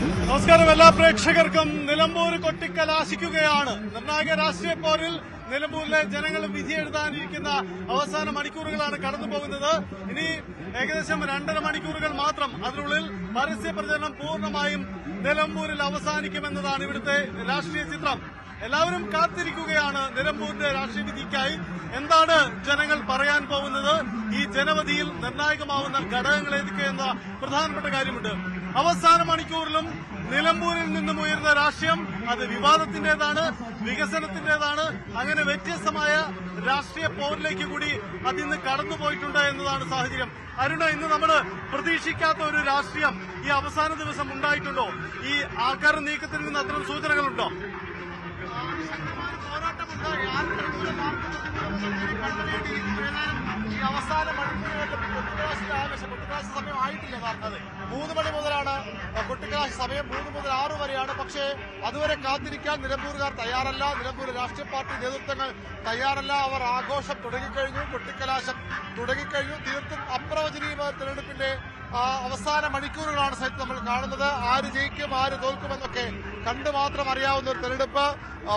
നമസ്കാരം. എല്ലാ പ്രേക്ഷകർക്കും നിലമ്പൂർ കൊട്ടിക്കലാശിക്കുകയാണ്. നിർണായക രാഷ്ട്രീയ പോരിൽ നിലമ്പൂരിലെ ജനങ്ങൾ വിധി എഴുതാനിരിക്കുന്ന അവസാന മണിക്കൂറുകളാണ് കടന്നു പോകുന്നത്. ഇനി ഏകദേശം 2.5 മണിക്കൂറുകൾ മാത്രം. അതിനുള്ളിൽ പരസ്യ പ്രചരണം പൂർണ്ണമായും നിലമ്പൂരിൽ അവസാനിക്കുമെന്നതാണ് ഇവിടുത്തെ രാഷ്ട്രീയ ചിത്രം. എല്ലാവരും കാത്തിരിക്കുകയാണ് നിലമ്പൂരിന്റെ രാഷ്ട്രീയ വിധിക്കായി. എന്താണ് ജനങ്ങൾ പറയാൻ പോകുന്നത്? ഈ ജനവിധിയിൽ നിർണായകമാവുന്ന ഘടകങ്ങൾ ഏതൊക്കെയെന്ന പ്രധാനപ്പെട്ട കാര്യമുണ്ട്. അവസാന മണിക്കൂറിലും നിലമ്പൂരിൽ നിന്നും ഉയർന്ന രാഷ്ട്രീയം അത് വിവാദത്തിന്റേതാണ്, വികസനത്തിന്റേതാണ്. അങ്ങനെ വ്യത്യസ്തമായ രാഷ്ട്രീയ പോരിലേക്ക് കൂടി അതിന്ന് കടന്നുപോയിട്ടുണ്ട് എന്നതാണ് സാഹചര്യം. അരുണ, ഇന്ന് നമ്മൾ പ്രതീക്ഷിക്കാത്ത ഒരു രാഷ്ട്രീയം ഈ അവസാന ദിവസം ഉണ്ടായിട്ടുണ്ടോ? ഈ ആൾക്കാരുടെ നീക്കത്തിൽ നിന്ന് അത്തരം സൂചനകളുണ്ടോ? ഈ അവസാന മണിക്കൂറുകളിൽ കൊട്ടിക്കലാശ സമയം ആയിട്ടില്ല. അതെ, 3 മണി മുതലാണ് കൊട്ടിക്കലാശ സമയം. 3 മുതൽ 6 വരെയാണ്. പക്ഷേ അതുവരെ കാത്തിരിക്കാൻ നിലമ്പൂരുകാർ തയ്യാറല്ല. നിലമ്പൂർ രാഷ്ട്രീയ പാർട്ടി നേതൃത്വങ്ങൾ തയ്യാറല്ല. അവർ ആഘോഷം തുടങ്ങിക്കഴിഞ്ഞു, കൊട്ടിക്കലാശം തുടങ്ങിക്കഴിഞ്ഞു. തീർത്തും അപ്രവചനീയമായ തെരഞ്ഞെടുപ്പിന്റെ അവസാന മണിക്കൂറുകളാണ് സഹിതം നമ്മൾ കാണുന്നത്. ആര് ജയിക്കും, ആര് തോൽക്കുമെന്നൊക്കെ കണ്ടു മാത്രം അറിയാവുന്ന ഒരു തെരഞ്ഞെടുപ്പ്.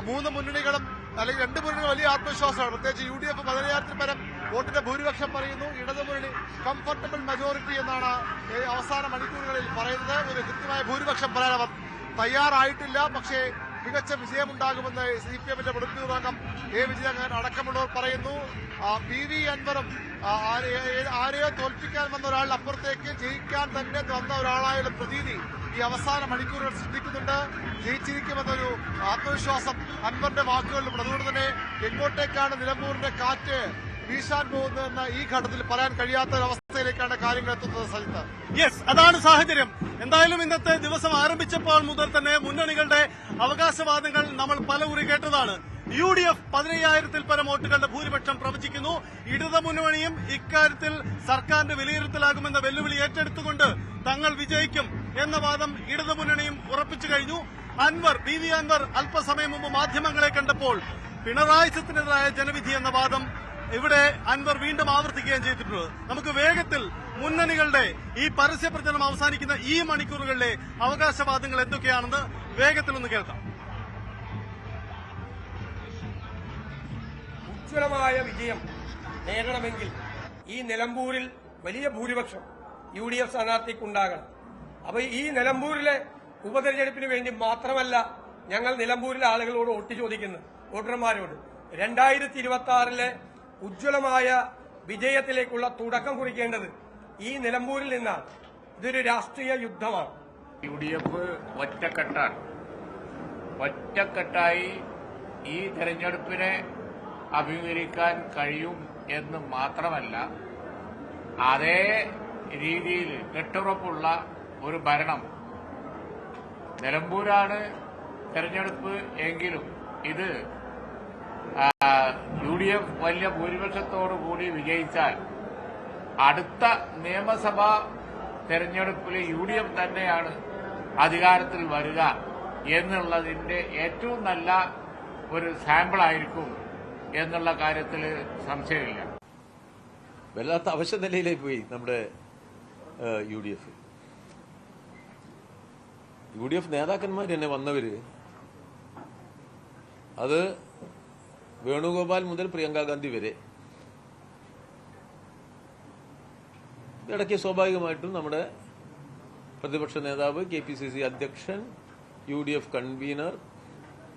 3 മുന്നണികളും അല്ലെങ്കിൽ 2 മുന്നണികളും വലിയ ആത്മവിശ്വാസമാണ്. പ്രത്യേകിച്ച് UDF 15,000-ൽ പരം വോട്ടിന്റെ ഭൂരിപക്ഷം പറയുന്നു. ഇടതുമുന്നണി കംഫർട്ടബിൾ മെജോറിറ്റി എന്നാണ് അവസാന മണിക്കൂറുകളിൽ പറയുന്നത്. ഒരു കൃത്യമായ ഭൂരിപക്ഷം പറയാൻ അവർ തയ്യാറായിട്ടില്ല. പക്ഷേ മികച്ച വിജയമുണ്ടാകുമെന്ന് CPM-ന്റെ പൊളിറ്റ് അംഗം A. വിജയൻ അടക്കമുള്ളവർ പറയുന്നു. PV അൻവറും ആരെയോ തോൽപ്പിക്കാൻ വന്ന ഒരാൾ അപ്പുറത്തേക്ക് ജയിക്കാൻ തന്നെ വന്ന ഒരാളായുള്ള പ്രതീതി ഈ അവസാന മണിക്കൂറുകൾ സൃഷ്ടിക്കുന്നുണ്ട്. ജയിച്ചിരിക്കുമെന്നൊരു ആത്മവിശ്വാസം അൻവറിന്റെ വാക്കുകളിലും. അതുകൊണ്ട് തന്നെ എങ്ങോട്ടേക്കാണ് നിലമ്പൂരിന്റെ കാറ്റ് വീശാൻ പോകുന്നതെന്ന് ഈ ഘട്ടത്തിൽ പറയാൻ കഴിയാത്ത ഒരവസ്ഥയിലേക്കാണ് കാര്യങ്ങൾ എത്തുന്നത്. സജിത്ത്, യെസ്, അതാണ് സാഹചര്യം. എന്തായാലും ഇന്നത്തെ ദിവസം ആരംഭിച്ചപ്പോൾ മുതൽ തന്നെ മുന്നണികളുടെ അവകാശവാദങ്ങൾ നമ്മൾ പലകുറി കേട്ടതാണ്. UDF 15,000-ൽ പരം വോട്ടുകളുടെ ഭൂരിപക്ഷം പ്രവചിക്കുന്നു. ഇടതുമുന്നണിയും ഇക്കാര്യത്തിൽ സർക്കാരിന്റെ വിലയിരുത്തലാകുമെന്ന വെല്ലുവിളി ഏറ്റെടുത്തുകൊണ്ട് തങ്ങൾ വിജയിക്കും എന്ന വാദം ഇടതുമുന്നണിയും ഉറപ്പിച്ചു കഴിഞ്ഞു. PV അൻവർ അല്പസമയം മുമ്പ് മാധ്യമങ്ങളെ കണ്ടപ്പോൾ പിണറായി സത്തിനെതിരായ ജനവിധി എന്ന വാദം ഇവിടെ അൻവർ വീണ്ടും ആവർത്തിക്കുകയും ചെയ്തിട്ടുണ്ട്. നമുക്ക് വേഗത്തിൽ മുന്നണികളുടെ ഈ പരസ്യ പ്രചരണം അവസാനിക്കുന്ന ഈ മണിക്കൂറുകളിലെ അവകാശവാദങ്ങൾ എന്തൊക്കെയാണെന്ന് വേഗത്തിൽ ഒന്ന് കേൾക്കാം. ഉജ്ജ്വലമായ വിജയം നേടണമെങ്കിൽ ഈ നിലമ്പൂരിൽ വലിയ ഭൂരിപക്ഷം UDF സ്ഥാനാർത്ഥിക്കുണ്ടാകണം. അപ്പൊ ഈ നിലമ്പൂരിലെ ഉപതെരഞ്ഞെടുപ്പിന് വേണ്ടി മാത്രമല്ല ഞങ്ങൾ നിലമ്പൂരിലെ ആളുകളോട് വോട്ട് ചോദിക്കുന്നത്, വോട്ടർമാരോട്. 2026-ലെ ഉജ്ജ്വലമായ വിജയത്തിലേക്കുള്ള തുടക്കം കുറിക്കേണ്ടത് ഈ നിലമ്പൂരിൽ നിന്നാണ്. ഇതൊരു രാഷ്ട്രീയ യുദ്ധമാണ്. UDF ഒറ്റക്കെട്ടായി ഈ തെരഞ്ഞെടുപ്പിനെ അഭിമുഖീകരിക്കാൻ കഴിയും എന്ന് മാത്രമല്ല, അതേ രീതിയിൽ കെട്ടുറപ്പുള്ള ഒരു ഭരണം. നിലമ്പൂരാണ് തെരഞ്ഞെടുപ്പ് എങ്കിലും ഇത് UDF വലിയ ഭൂരിപക്ഷത്തോടുകൂടി വിജയിച്ചാൽ അടുത്ത നിയമസഭാ തെരഞ്ഞെടുപ്പിൽ UDF തന്നെയാണ് അധികാരത്തിൽ വരിക എന്നുള്ളതിന്റെ ഏറ്റവും നല്ല ഒരു സാമ്പിളായിരിക്കും എന്നുള്ള കാര്യത്തിൽ സംശയമില്ല. വല്ലാത്ത അവശ്യ നിലയിലേക്ക് പോയി നമ്മുടെ UDF നേതാക്കന്മാർ തന്നെ വന്നവര്. അത് വേണുഗോപാൽ മുതൽ പ്രിയങ്കാ ഗാന്ധി വരെ. ഇടയ്ക്ക് സ്വാഭാവികമായിട്ടും നമ്മുടെ പ്രതിപക്ഷ നേതാവ്, KPCC അധ്യക്ഷൻ, UDF കൺവീനർ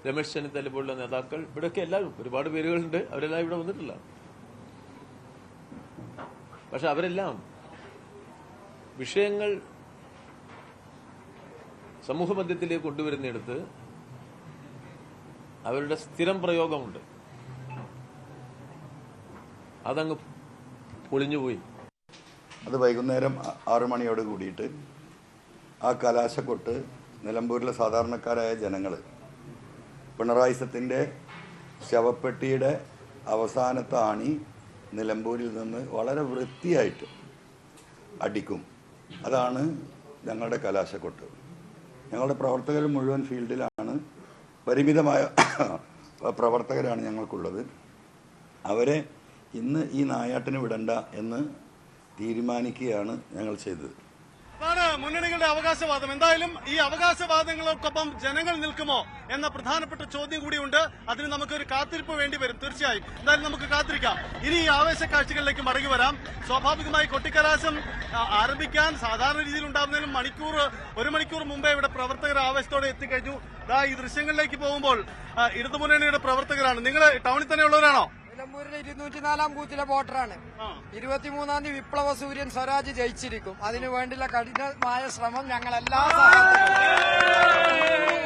രമേശ് ചെന്നിത്തല പോലുള്ള നേതാക്കൾ, ഇവിടെയൊക്കെ എല്ലാവരും, ഒരുപാട് പേരുകളുണ്ട്. അവരെല്ലാം ഇവിടെ വന്നിട്ടില്ല. പക്ഷെ അവരെല്ലാം വിഷയങ്ങൾ സമൂഹമധ്യത്തിലേക്ക് കൊണ്ടുവരുന്നിടത്ത് അവരുടെ സ്ഥിരം പ്രയോഗമുണ്ട്. അതങ്ങ് പൊളിഞ്ഞുപോയി. അത് വൈകുന്നേരം 6 മണിയോട് കൂടിയിട്ട് ആ കലാശക്കൊട്ട് നിലമ്പൂരിലെ സാധാരണക്കാരായ ജനങ്ങൾ പിണറായി സത്തിൻ്റെ ശവപ്പെട്ടിയുടെ അവസാനത്തെ ആണി നിലമ്പൂരിൽ നിന്ന് വളരെ വൃത്തിയായിട്ട് അടിക്കും. അതാണ് ഞങ്ങളുടെ കലാശക്കൊട്ട്. ഞങ്ങളുടെ പ്രവർത്തകർ മുഴുവൻ ഫീൽഡിലാണ്. പരിമിതമായ പ്രവർത്തകരാണ് ഞങ്ങൾക്കുള്ളത്. അവരെ ഇന്ന് ഈ നായാട്ടിന് വിടണ്ട എന്ന് തീരുമാനിക്കുകയാണ് ഞങ്ങൾ ചെയ്തത്. അതാണ് മുന്നണികളുടെ അവകാശവാദം. എന്തായാലും ഈ അവകാശവാദങ്ങൾക്കൊപ്പം ജനങ്ങൾ നിൽക്കുമോ എന്ന പ്രധാനപ്പെട്ട ചോദ്യം കൂടിയുണ്ട്. അതിന് നമുക്കൊരു കാത്തിരിപ്പ് വേണ്ടി വരും തീർച്ചയായും. എന്തായാലും നമുക്ക് കാത്തിരിക്കാം. ഇനി ഈ ആവേശ കാഴ്ചകളിലേക്ക് മടങ്ങി വരാം. സ്വാഭാവികമായി കൊട്ടിക്കലാശം ആരംഭിക്കാൻ സാധാരണ രീതിയിൽ ഉണ്ടാകുന്നതിനും ഒരു മണിക്കൂർ മുമ്പേ ഇവിടെ പ്രവർത്തകർ ആവേശത്തോടെ എത്തിക്കഴിഞ്ഞു. ഈ ദൃശ്യങ്ങളിലേക്ക് പോകുമ്പോൾ ഇടതുമുന്നണിയുടെ പ്രവർത്തകരാണ്. നിങ്ങൾ ടൗണിൽ തന്നെ ഉള്ളവരാണോ? നിലമ്പൂരിലെ 204 ബൂത്തിലെ വോട്ടറാണ്. 23-ാം തീയതി വിപ്ലവ സൂര്യൻ സ്വരാജ് ജയിച്ചിരിക്കും. അതിനുവേണ്ടിയുള്ള കഠിനമായ ശ്രമം ഞങ്ങൾ എല്ലാ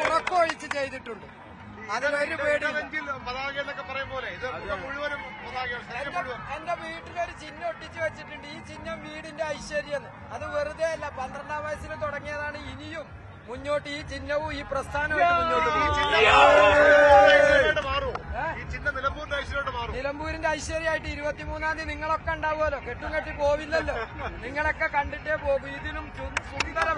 ഉറക്കമൊഴിച്ച് ചെയ്തിട്ടുണ്ട്. അതിലൊരു പേടി. എന്റെ വീട്ടിലൊരു ചിഹ്നം ഒട്ടിച്ചു വെച്ചിട്ടുണ്ട്. ഈ ചിഹ്നം വീടിന്റെ ഐശ്വര്യം. അത് വെറുതെ അല്ല, 12ാം വയസ്സിൽ തുടങ്ങിയതാണ്. ഇനിയും മുന്നോട്ട് ഈ ചിഹ്നവും ഈ പ്രസ്ഥാനവും മുന്നോട്ട് പോകും. നിലമ്പൂരിന്റെ ഐശ്വര്യമായിട്ട് 23-ാം തീയതി നിങ്ങളൊക്കെ ഉണ്ടാവുമല്ലോ. കെട്ടി പോവില്ലല്ലോ. നിങ്ങളൊക്കെ കണ്ടിട്ടേ പോകും. ഇതിലും സുന്ദര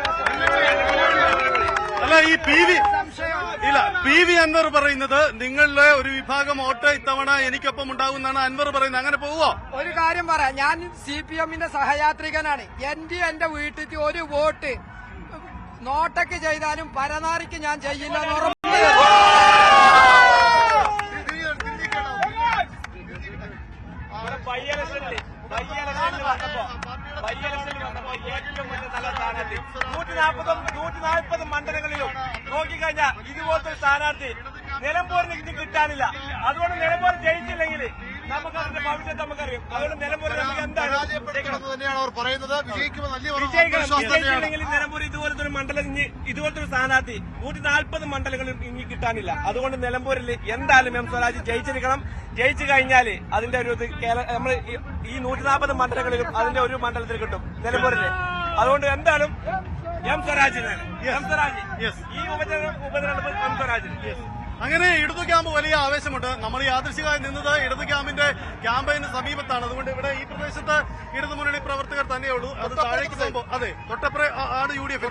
അല്ല, ഈ പി.വി. അൻവർ പറയുന്നത് നിങ്ങളുടെ ഒരു വിഭാഗം വോട്ട് ഇത്തവണ എനിക്കൊപ്പം ഉണ്ടാകുമെന്നാണ് അൻവർ പറയുന്നത്. അങ്ങനെ പോവോ? ഒരു കാര്യം പറയാം, ഞാൻ CPM-ന്റെ സഹയാത്രികനാണ്. എന്റെ വീട്ടിൽ ഒരു വോട്ട് നോട്ടൊക്കെ ചെയ്താലും പരനാറിക്ക് ഞാൻ ചെയ്യില്ല എന്ന് ഉറപ്പ്. ഏറ്റവും വലിയ നല്ല സ്ഥാനാർത്ഥി 140 മണ്ഡലങ്ങളിലും നോക്കിക്കഴിഞ്ഞാൽ ഇതുപോലത്തെ സ്ഥാനാർത്ഥി നിലമ്പൂരിന് ഇത് കിട്ടാനില്ല. അതുകൊണ്ട് നിലമ്പൂർ ജയിച്ചില്ലെങ്കിൽ നമുക്ക് അതിന്റെ ഭവിഷ്യത്ത് നമുക്കറിയാം. അതുകൊണ്ട് നിലമ്പൂർ നമുക്ക് എന്തായാലും വിജയിച്ചില്ലെങ്കിൽ നിലമ്പൂർ ഇതുപോലത്തെ ഒരു മണ്ഡലം ഇതുപോലത്തെ ഒരു സ്ഥാനാർത്ഥി 140 മണ്ഡലങ്ങളിൽ ഇനി കിട്ടാനില്ല. അതുകൊണ്ട് നിലമ്പൂരിൽ എന്തായാലും എം സ്വരാജ് ജയിച്ചിരിക്കണം. ജയിച്ചു കഴിഞ്ഞാൽ അതിന്റെ ഒരു നമ്മൾ ഈ 140 മണ്ഡലങ്ങളിലും അതിന്റെ ഒരു മണ്ഡലത്തിൽ കിട്ടും നിലമ്പൂരില്. അതുകൊണ്ട് എന്തായാലും എം സ്വരാജ് ഈ ഉപതെരഞ്ഞെടുപ്പ് എം സ്വരാജ്. അങ്ങനെ ഇടതു ക്യാമ്പ് വലിയ ആവേശമുണ്ട്. നമ്മൾ യാദൃശികമായി നിന്നത് ഇടതു ക്യാമ്പിന്റെ ക്യാമ്പയിന് സമീപത്താണ്. അതുകൊണ്ട് ഇവിടെ ഈ പ്രദേശത്ത് ഇടതുമുന്നണി പ്രവർത്തകർ തന്നെയുള്ളൂ. അത് താഴേക്ക് പോകുമ്പോൾ അതെ തൊട്ടപ്പുറം UDF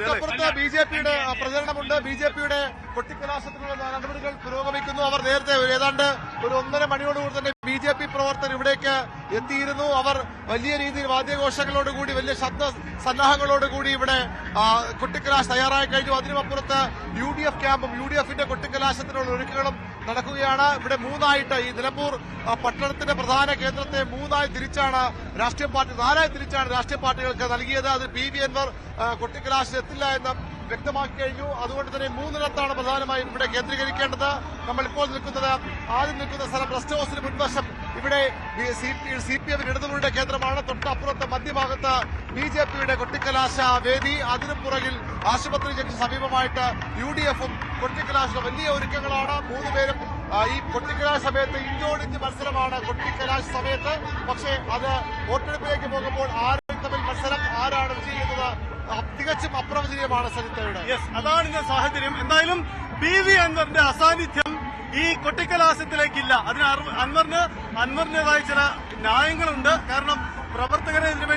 BJPയുടെ പ്രചരണമുണ്ട്. BJPയുടെ കൊട്ടിക്കലാശത്തിനുള്ള നടപടികൾ പുരോഗമിക്കുന്നു. അവർ നേരത്തെ ഏതാണ്ട് ഒരു 1.5 മണിയോടുകൂടി തന്നെ BJP പ്രവർത്തകർ ഇവിടേക്ക് എത്തിയിരുന്നു. അവർ വലിയ രീതിയിൽ വാദ്യഘോഷങ്ങളോടുകൂടി വലിയ ശബ്ദ സന്നാഹങ്ങളോടുകൂടി ഇവിടെ കൊട്ടിക്കലാശ് തയ്യാറായി കഴിഞ്ഞു. അതിനുമപ്പുറത്ത് UDF ക്യാമ്പും UDFന്റെ കൊട്ടിക്കലാശത്തിനുള്ള ഒരുക്കങ്ങളും നടക്കുകയാണ്. ഇവിടെ മൂന്നായിട്ട് ഈ നിലമ്പൂർ പട്ടണത്തിന്റെ പ്രധാന കേന്ദ്രത്തെ നാലായി തിരിച്ചാണ് രാഷ്ട്രീയ പാർട്ടികൾക്ക് നൽകിയത്. അത് പി.വി. അൻവർ കൊട്ടിക്കലാശിൽ എത്തില്ല എന്ന് വ്യക്തമാക്കി കഴിഞ്ഞു. അതുകൊണ്ട് തന്നെ 3 പ്രധാനമായും ഇവിടെ കേന്ദ്രീകരിക്കേണ്ടത്. നമ്മളിപ്പോൾ ആദ്യം നിൽക്കുന്ന സ്ഥലം റെസ്റ്റ് ഹൌസിന് മുൻവശം ഇവിടെ CPM ഇടതുമുന്നണിയുടെ കേന്ദ്രമാണ്. തൊട്ടപ്പുറത്ത് മധ്യഭാഗത്ത് BJPയുടെ കൊട്ടിക്കലാശ വേദി. അതിനു പുറകിൽ ആശുപത്രി ജംഗ്ഷൻ സമീപമായിട്ട് UDFും കൊട്ടിക്കലാശ വലിയ ഒരുക്കങ്ങളാണ്. 3 പേരും ഈ കൊട്ടിക്കലാശ സമയത്ത് ഇഞ്ചോടിഞ്ച് മത്സരമാണ് കൊട്ടിക്കലാശ സമയത്ത്. പക്ഷേ അത് വോട്ടെടുപ്പിലേക്ക് പോകുമ്പോൾ ആരും തമ്മിൽ മത്സരം, ആരാണ് വിജയിക്കുന്നത് തികച്ചും അപ്രവചനീയമാണ്. സരിതയുടെ അതാണ് ഇന്ന് സാഹചര്യം. എന്തായാലും പി.വി. അൻവറിന്റെ അസാന്നിധ്യം ഈ കൊട്ടിക്കലാശത്തിലേക്കില്ല. അതിന് അൻവറിന്റേതായ ചില ന്യായങ്ങളുണ്ട്. കാരണം പ്രവർത്തകരെ ഇതിനുവേണ്ടി